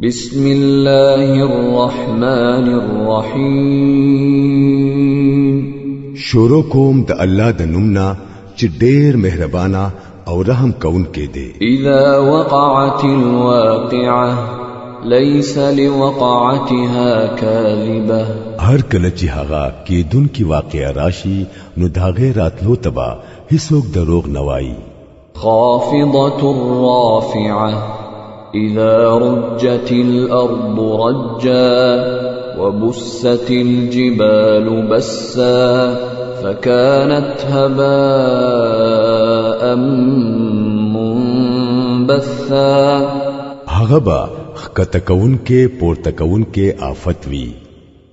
بسم الله الرحمن الرحیم شروع کوم د الله د نومنا چې ډېر مهربانا او رحم کون کې دی. اذا وقعت الواقعه ليس لوقعتها كاذبه هر کله چې هغه کېدون کی واقعه راشي نو داغه راتلو تبا هیڅوک دروغ نوایي. خافضه الرافعه إذا رجت الأرض رجا وبست الجبال بسا فكانت هباء منبثا هغه با خکتکون کې پورتکون کې آفت وی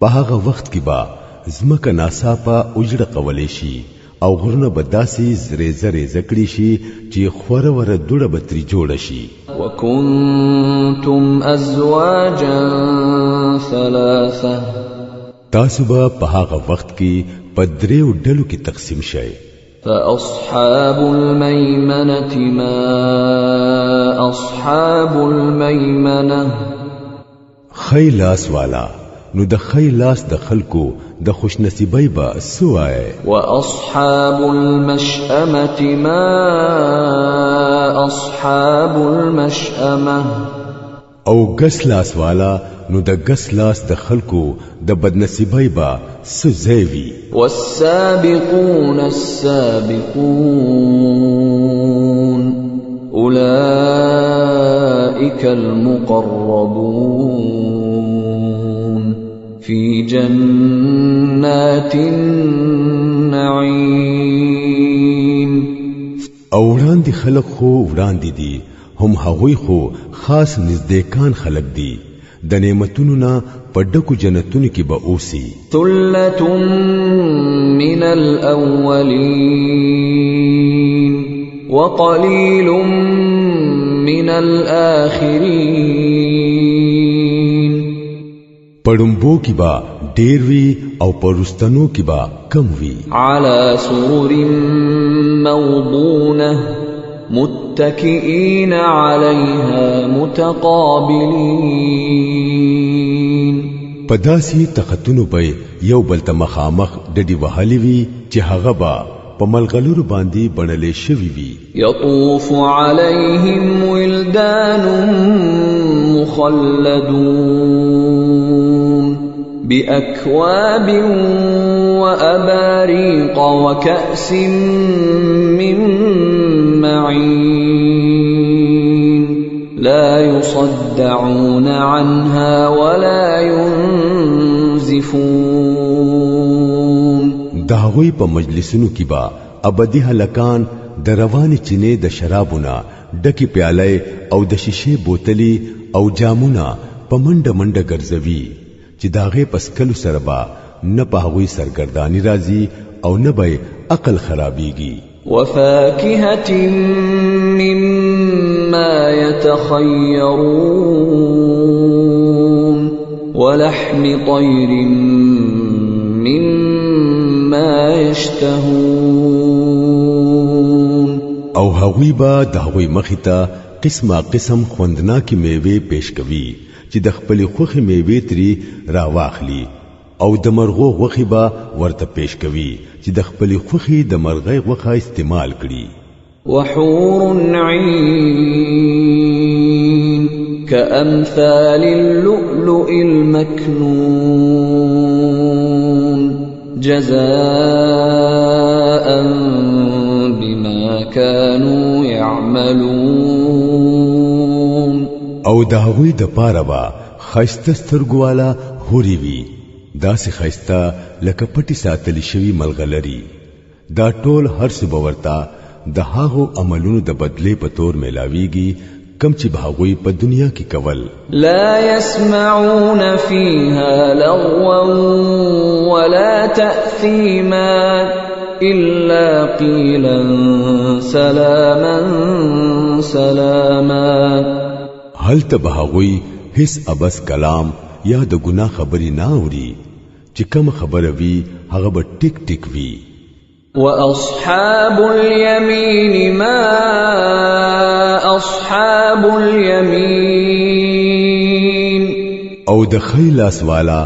په هغه وخت کې با زمکه ناصافه اوجړه قولې شي او غرونه بداسي زری زری زکړی شي چې خوره ور دوړه بتري جوړ شي. وکنتم ازواجا ثلاثه تاسو به په هغه وخت کې په دریو ډلو کې تقسیم شئ. فاصحاب الميمنه ما اصحاب الميمنه خیلاس والا نو د خیلاس د خلکو د خوش نصیبای با سوای. واصحاب المشأمه ما اصحاب المشأمه او غسلاس والا نو د غسلاس د خلکو د بدنصیبای با سزیوی. والسابقون السابقون اولئك المقربون في جنات النعيم. او وړاندې خلق خو وړاندې دي هم هغوی خو خاص نزدېکان خلق دي د نعمتونو نه په ډکو جنتونو کې به اوسي. ثلة من الأولين وقليل من الآخرين. پړمبو کې با ډېر وی او پرستانو کې با کم وی. على سرر موضونة متكئين عليها متقابلين. پداسي تختونو په یو بل ته مخامخ ډډي وهلي وي چې هغه با په ملغلور باندې بڼلې شوی وي. يطوف عليهم ولدان مخلدون بأكواب وأباريق وكأس من معين لا يصدعون عنها ولا ينزفون. داوی په مجلسونو کې با ابدي هلکان د رواني چینه د شرابونه ډکی پیاله او د شیشه بوتلی او جامونه په منډه منډه ګرځوي چې داغه پسکلو سره با نه په هغوی سرګردانی راځي او نه به عقل خرابيږي. وفاكهة مما يتخيرون ولحم طير مما يشتهون. او هغوی با د هغوی مخیته قسمه قسم خوندناکي میوه پیش کوي چې د خپل خوخي میوه تری راواخلي او د مرغو غوخي با ورته پیش کوي چې د خپل خوخي د مرغۍ غوخه استعمال کړي. وحور عين كأمثال اللؤلؤ المكنون جزاء بما كانوا يعملون. او د هغوی د پاره با خیسته سترګوالا هوري وي داسې خیسته لکه پټي ساتلی شوی ملغلري. دا ټول هر څه باورتا د هغو عملونو د بدلې په تور ملاويږي کم چې بهغوی په دنیا کې کول. لا يسمعون فيها لغوا ولا تأثيما إلا قيلا سلاما سلاما. هل ته بهغوی هیڅ ابس کلام یا د ګناه خبري نه اوري چې کوم خبره وي هغه به ټیک ټیک وي. وأصحاب اليمين ما أصحاب اليمين او د خیلاس والا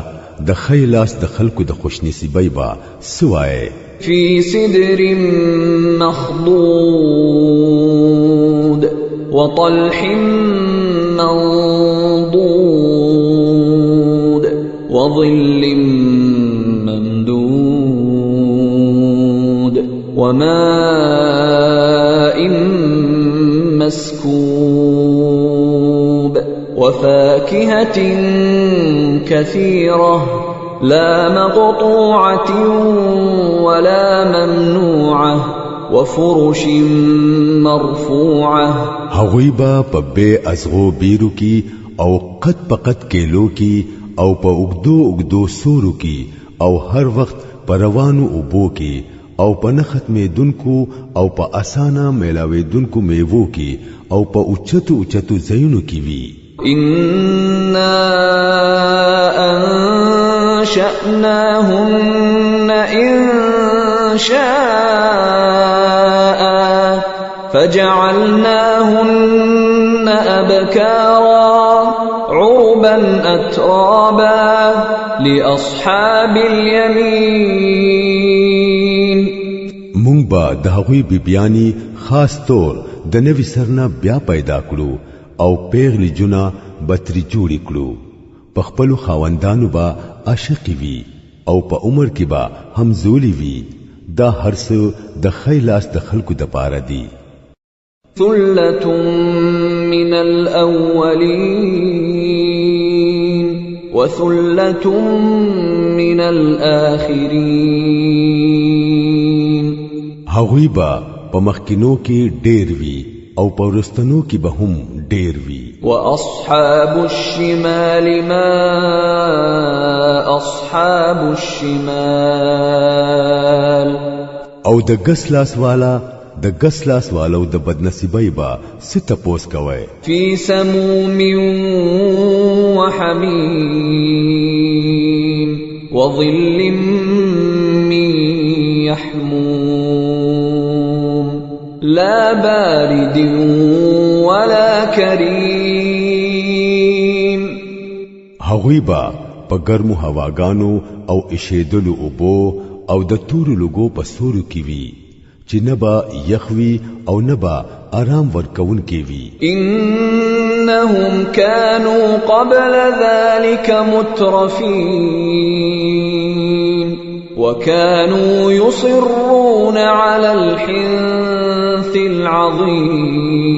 د خیلاس د خلکو د خوشنصیبی با سوای فی صدر مخضود وطلح منضود وظل ممدود وماء مسكوب وفاكهة كثيرة لا مقطوعة ولا ممنوعة وفرش مرفوعة هغوی با په بے ازغو بیرو کی او قد پقد کېلو کی او په اوګدو اوګدو سورو کی او هر وخت پروانو اوبو کی او په نختمې دونکو او په اسانه میلاوي دونکو میوو کی او په اوچتو اوچتو زینو کی وی إنا أنشأناهن إنشاء فجعلناهن أبكارا عربا أترابا لأصحاب اليمين مونږ به د هغوی بیبیانی خاص طور د نوی سرنا بیا پیدا کړو او پیغلی جنا بتری جوړی کړو په خپل خاوندانو با عاشق وی او په عمر کې با همزولی وی دا هرڅ د خیلاس د خلکو د پاره دی ثلة من الأولين وثلة من الآخرين هغوی با په مخکینو کې ډیر وی او په ورستنو کې به هم ډیر وی واصحاب الشمال ما اصحاب الشمال او د ګسلاس والو د بدنصیبای با ست پوس کوي فی سموم وحمیم وظل من يحموم لا بارد ولا کریم هغوی با په ګرمو هواګانو او اشیدلو اوبو او د تورو لوګو په سورو کې وی چې نبا یخوي او نبا آرام ورکون کې وی انهم كانوا قبل ذلك مترفين وكانوا يصرون على الحنث العظيم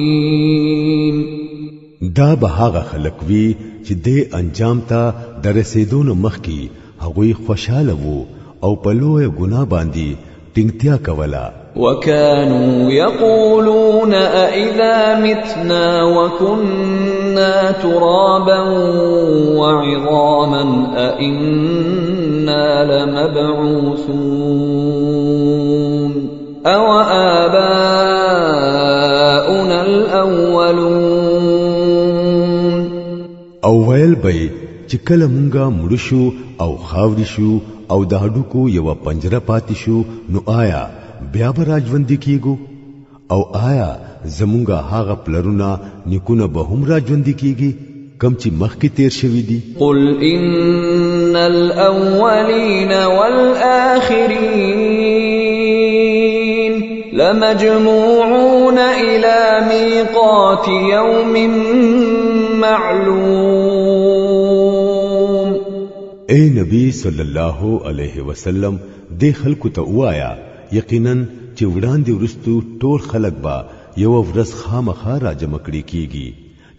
دا به هغه خلک وی چې د انجام ته درسیدون مخکي هغوی خوشاله وو او په لوی ګناه باندې ټینګتیا کولا وكانوا يقولون أإذا متنا وكنا ترابا وعظاما أإنا لمبعوثون أو آباؤنا الأولون او ویل به چې کله مونږه مړ شو او خاوري شو او د هډوکو یو پنجره پاتې شو نو آیا بیا به راجوندي کیګو او آیا زمونږه هغه پلرونه نیکونه به هم راجوندي کیږي کم چې مخکې تیر شوی دي قل ان الاولین والآخرین لمجموعون الى میقات یوم معلوم اے نبی صلی الله علیه وسلم د خلکو ته وایا یقینا چې وړاندې ورستو ټول خلک با یو ورځ خامخا راجمع کړي کیږي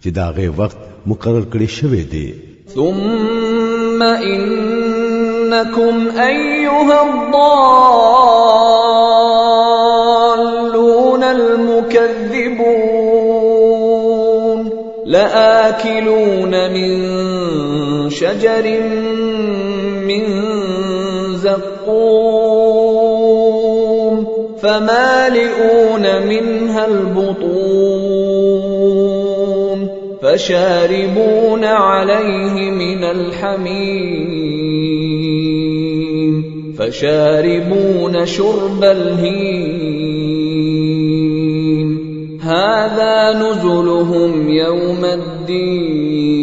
چې داغه وخت مقرر کړی شوی دی ثم انکم ایها الضالون المكذبون لآكلون من شجر من زقوم فمالئون منها البطون فشاربون عليه من الحميم فشاربون شرب الهيم هذا نزلهم يوم الدين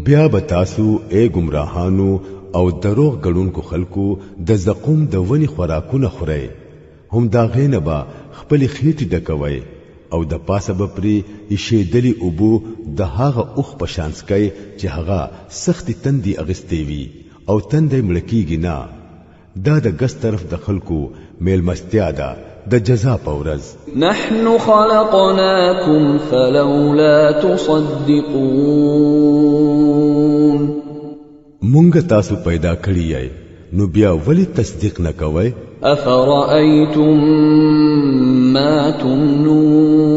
بیا بتاسو اے گمراهانو او دروغ غړونکو خلکو د زقوم د ونی خوراکونه خوري هم دا غینه با خپل خېټه ډکوي او د پاسه بپری ایشیدلی ابو د هغه اوخ پشانس کوي چې هغه سخت تندي اغستې وي او تندې ملکیږي نه دا د ګس طرف د خلکو میل مستیا ده د جزا پورز نحن خلقناكم فلولا تصدقون مونږ تاسو پیدا کړی یې نو بیا ولی تصدیق نه کوئ افرأيتم ما تمنون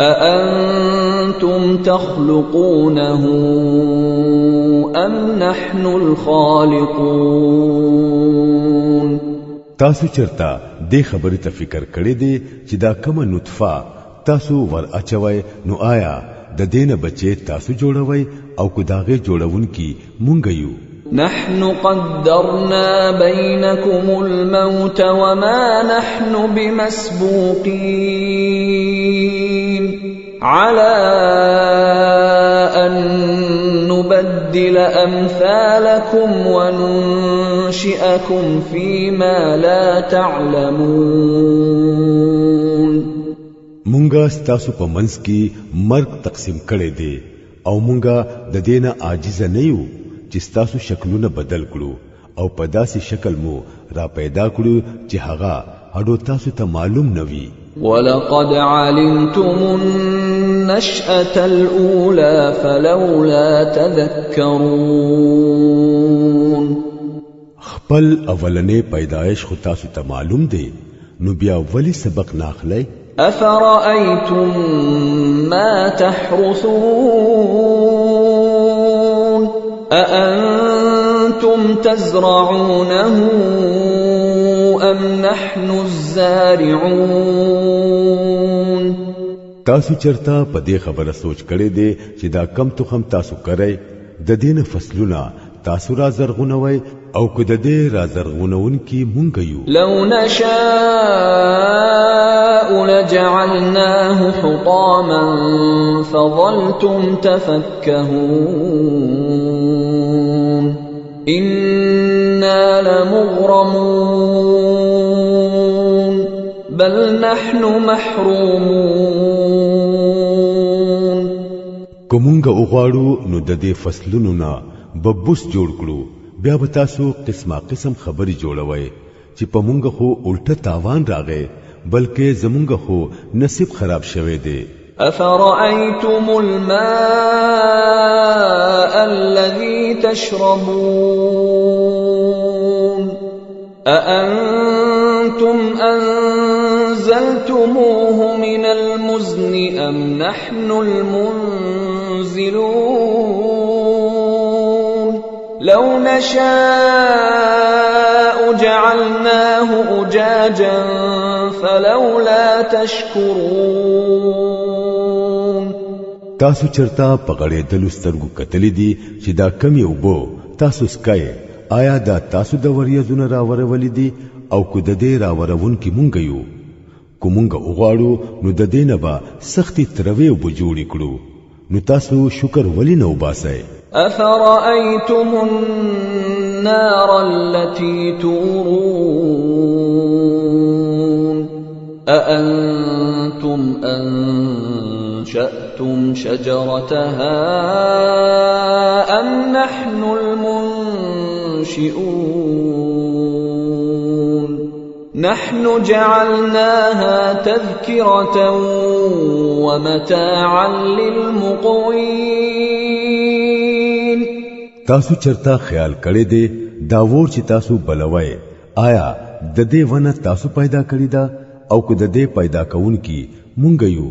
أأنتم تخلقونه أم نحن الخالقون تاسو چرتا دې خبرې ته فکر کړی دی چې دا کومه نطفه تاسو ور اچوي نو آیا د دینه بچي تاسو جوړوي او کو داغه جوړون کی مونږ یو نحن قدرنا بينكم الموت وما نحن بمسبوقين على أن نبدل أمثالكم وننشئكم فيما لا تعلمون مونږه ستاسو په منځ کې مرګ تقسیم کړي دي او مونږه د دینه عاجز نه یو چې تاسو شکلونه بدل کړو او په داسې شکل مو را پیدا کړو چې هغه هډو تاسو ته معلوم نوي ولقد علمتم النشأة الأولى فلولا تذكرون خپل اولنې پیدایش خو تاسو ته معلوم دی نو بیا ولی سبق ناخلی أفرأيتم ما تحرثون أأنتم تزرعونه أم نحن الزارعون تاسو چرتا په دې خبره سوچ کړی دی چې دا کم تخم تاسو کرئ د دین فصلونه تاسو را زرغونوي او کو د دې را زرغونون کی مونږ یو لو نشاء لجعلناه حطاما فظلتم تفكهون إنا لمغرمون بل نحن محرومون کومونګه وغواړو نو د دې فصلونو نه ببوس جوړ کړو بیا به تاسو قسمه قسم خبري جوړوي چې په مونږ خو الټه تاوان راغې بلکې زمونږ خو نصیب خراب شوه دی أفرأيتم الماء الذي تشربون أأنتم أنزلتموه من المزن أم نحن المنزلون لو نشاء جعلناه أجاجا فلولا تشكرون تاسو چرتا پغړې د لسترګو کتلې دي چې دا کم یو بو تاسو سکای آیا دا تاسو د وریځونو راورولې دي او کو د دې راورون کې مونږ یو کومونګه وغواړو نو د دینه با سختي تروي وب جوړې کړو نو تاسو شکر ولی نو باسئ أفرأيتم النار التي تورون أأنتم أنشأتم شجرتها أم نحن المنشئون نحن جعلناها تذكرة ومتاعا للمقوين تاسو چرتا خیال کړی دی دا ور چې تاسو بلوي آیا د دې ونه تاسو پیدا کړی دا او کو د دې پیدا کون کی مونږ یو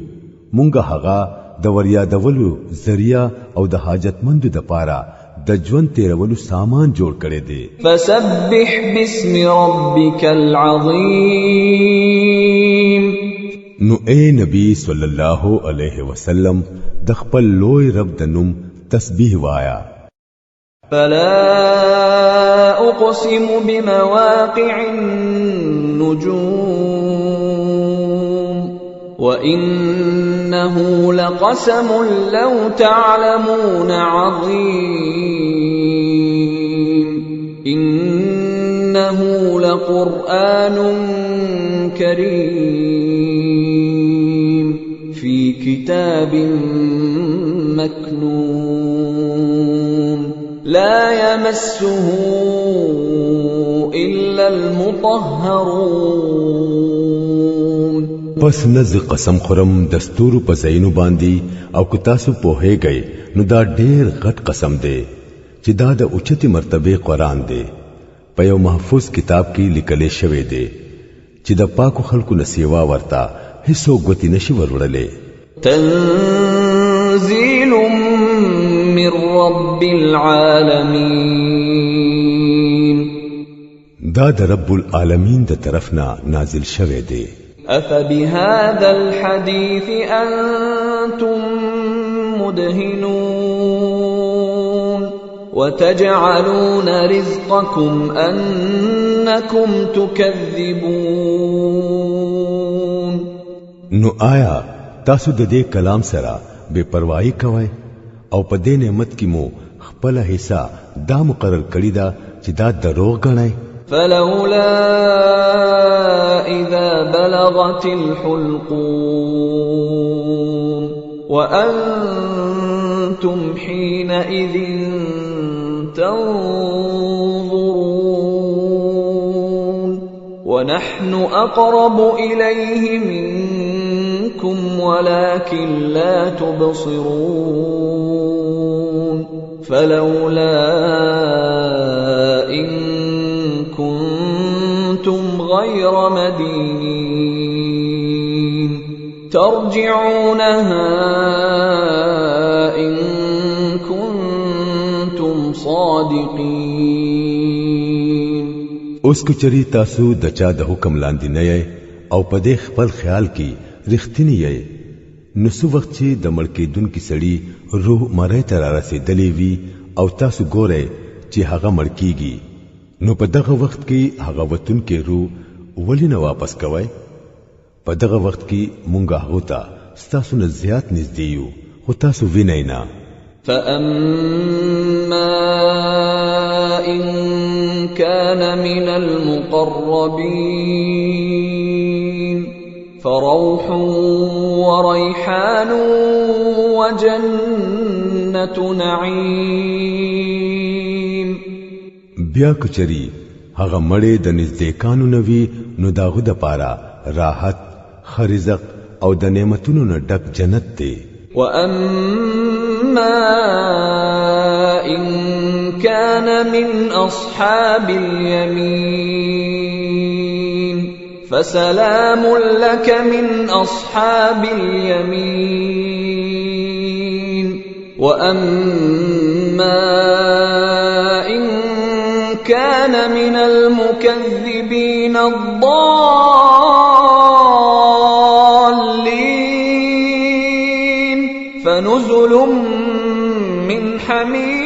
مونږ هغه د وریا دولو ذریعہ او د حاجتمندو د پاره د ژوند تیرولو سامان جوړ کړی دی فسبح باسم ربك العظیم نو اے نبی صلی الله علیه وسلم د خپل لوی رب د نوم تسبیح وایا فلا اقسم بمواقع النجوم وإنه إنه لقسم لو تعلمون عظيم إنه لقرآن كريم في كتاب مكنون لا يمسه إلا المطهرون پس نز قسم خورم دستور په زینو باندې او که تاسو په هیګي نو دا ډېر غټ قسم دی چې دا د اوچتي مرتبه قرآن دی په یو محفوظ کتاب کې لیکل شوی دی چې د پاکو خلکو نسیوا ورتا هیڅ غوتی نشي ورولې تنزيل من رب العالمين دا د رب العالمین د طرفنا نازل شوی دی أفبهذا الحديث أنتم مدهنون وتجعلون رزقكم أنكم تكذبون نو آیا تاسو د دې کلام سره بے پروايي کوئ او په دې نعمت کې مو خپل حصہ دا مقرر کړی دا چې دا دروغ غنئ فلولا إذا بلغت الحلقوم وأنتم حينئذ تنظرون ونحن أقرب إليه منكم ولكن لا تبصرون فلولا إن كنتم غير مدينين ترجعونها إن كنتم صادقين اوس کچری تاسو د چا د حکم لاندې نه یې او په دې خپل خیال کې رښتینی یې نو څو وخت چې د ملکیدون کې سړی روح مړی ته را رسېدلې وي او تاسو ګورئ چې هغه مړ کیږي نو په دغه وخت کې هغه وتون کې روح ولې نه واپس کوي په دغه وخت کې مونږه هوتا ستاسو نه زیات نږدې یو خو تاسو وینئ نه فأما إن كان من المقربين فروح وريحان وجنة نعيم بیا کچری هغه مړې د نزدېکانو نوي نو داغه د پاره راحت خرزق او د نعمتونو نه ډک جنت دی وأما إن كان من أصحاب اليمين فسلام لك من أصحاب اليمين وأما إن كان من المكذبين الضالين فنزل من حميم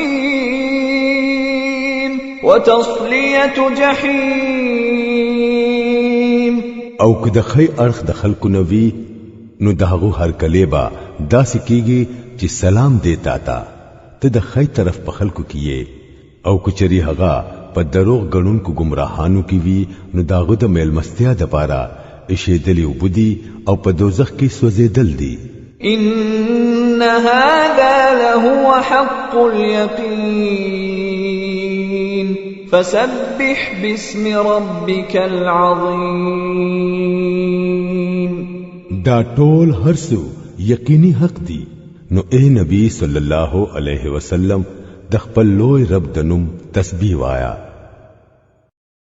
وتصلية جحيم او که د خی اړخ د خلکو نوي نو دغه هر کلیبا داسې کیږي چې سلام دیتا تا ته د خی طرف په خلکو کیې او کچری هغه په دروغ غنونکو گمراهانو کې وي نو داغه د میلمستیا د پاره اشیدلی وبدي او په دوزخ کې سوځیدل دي إن هذا لهو حق اليقين فسبح باسم ربك العظيم دا ټول هرڅو یقیني حق دي نو اے نبی صلی الله علیه وسلم د خپل لوی رب د نوم تسبیح وایا